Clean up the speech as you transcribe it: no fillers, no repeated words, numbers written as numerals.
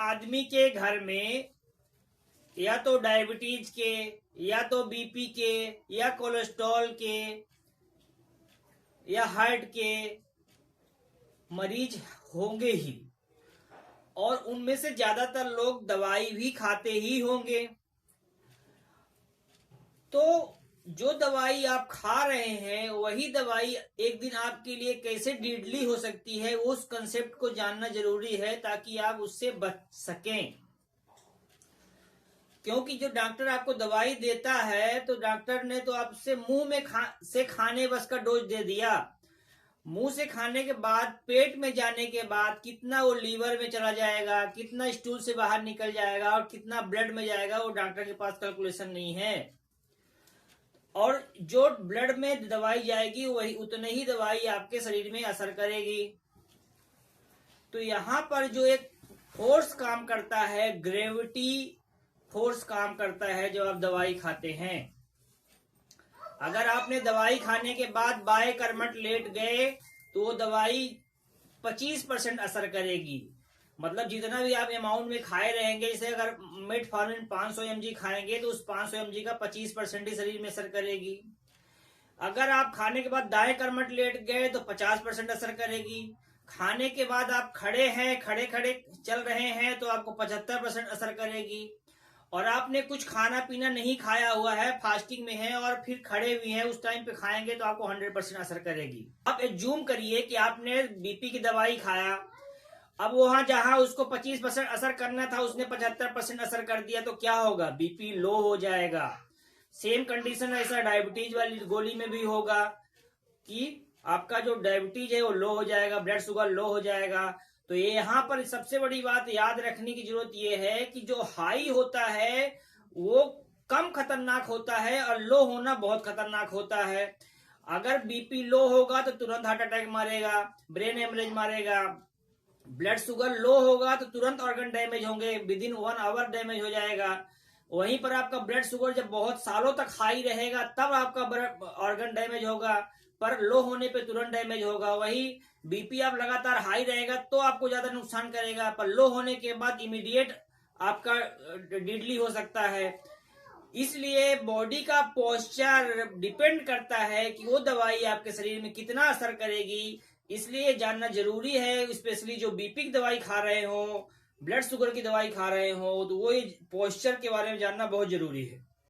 आदमी के घर में या तो डायबिटीज के, या तो बीपी के, या कोलेस्ट्रॉल के, या हार्ट के मरीज होंगे ही, और उनमें से ज्यादातर लोग दवाई भी खाते ही होंगे। तो जो दवाई आप खा रहे हैं वही दवाई एक दिन आपके लिए कैसे डीडली हो सकती है, उस कंसेप्ट को जानना जरूरी है ताकि आप उससे बच सकें। क्योंकि जो डॉक्टर आपको दवाई देता है तो डॉक्टर ने तो आपसे मुंह में से खाने बस का डोज दे दिया। मुंह से खाने के बाद पेट में जाने के बाद कितना वो लीवर में चला जाएगा, कितना स्टूल से बाहर निकल जाएगा और कितना ब्लड में जाएगा, वो डॉक्टर के पास कैलकुलेशन नहीं है। और जो ब्लड में दवाई जाएगी वही उतने ही दवाई आपके शरीर में असर करेगी। तो यहां पर जो एक फोर्स काम करता है, ग्रेविटी फोर्स काम करता है जो आप दवाई खाते हैं। अगर आपने दवाई खाने के बाद बाएं करमट लेट गए तो वो दवाई 25% असर करेगी। मतलब जितना भी आप अमाउंट में खाए रहेंगे, जैसे अगर मेटफॉर्मिन 500 mg खाएंगे तो उस 500 mg का 25% ही शरीर में असर करेगी। अगर आप खाने के बाद दाएं करमट लेट गए तो 50% असर करेगी। खाने के बाद आप खड़े हैं, खड़े खड़े चल रहे हैं तो आपको 75% असर करेगी। और आपने कुछ खाना पीना नहीं खाया हुआ है, फास्टिंग में है और फिर खड़े हुए हैं, उस टाइम पे खाएंगे तो आपको 100% असर करेगी। अब एज्यूम करिए कि आपने बीपी की दवाई खाया, अब वहां जहां उसको 25% असर करना था उसने 75% असर कर दिया, तो क्या होगा? बीपी लो हो जाएगा। सेम कंडीशन ऐसा डायबिटीज वाली गोली में भी होगा कि आपका जो डायबिटीज है वो लो हो जाएगा, ब्लड शुगर लो हो जाएगा। तो ये यहाँ पर सबसे बड़ी बात याद रखने की जरूरत ये है कि जो हाई होता है वो कम खतरनाक होता है और लो होना बहुत खतरनाक होता है। अगर बीपी लो होगा तो तुरंत हार्ट अटैक मारेगा, ब्रेन हेमरेज मारेगा। ब्लड शुगर लो होगा तो तुरंत ऑर्गन डैमेज होंगे, विद इन 1 आवर डैमेज हो जाएगा। वहीं पर आपका ब्लड शुगर जब बहुत सालों तक हाई रहेगा तब आपका ऑर्गन डैमेज होगा, पर लो होने पे तुरंत डैमेज होगा। वही बीपी आप लगातार हाई रहेगा तो आपको ज्यादा नुकसान करेगा, पर लो होने के बाद इमीडिएट आपका डेडली हो सकता है। इसलिए बॉडी का पोस्चर डिपेंड करता है कि वो दवाई आपके शरीर में कितना असर करेगी। इसलिए जानना जरूरी है, स्पेशली जो बीपी की दवाई खा रहे हो, ब्लड शुगर की दवाई खा रहे हो, तो वो पोस्चर के बारे में जानना बहुत जरूरी है।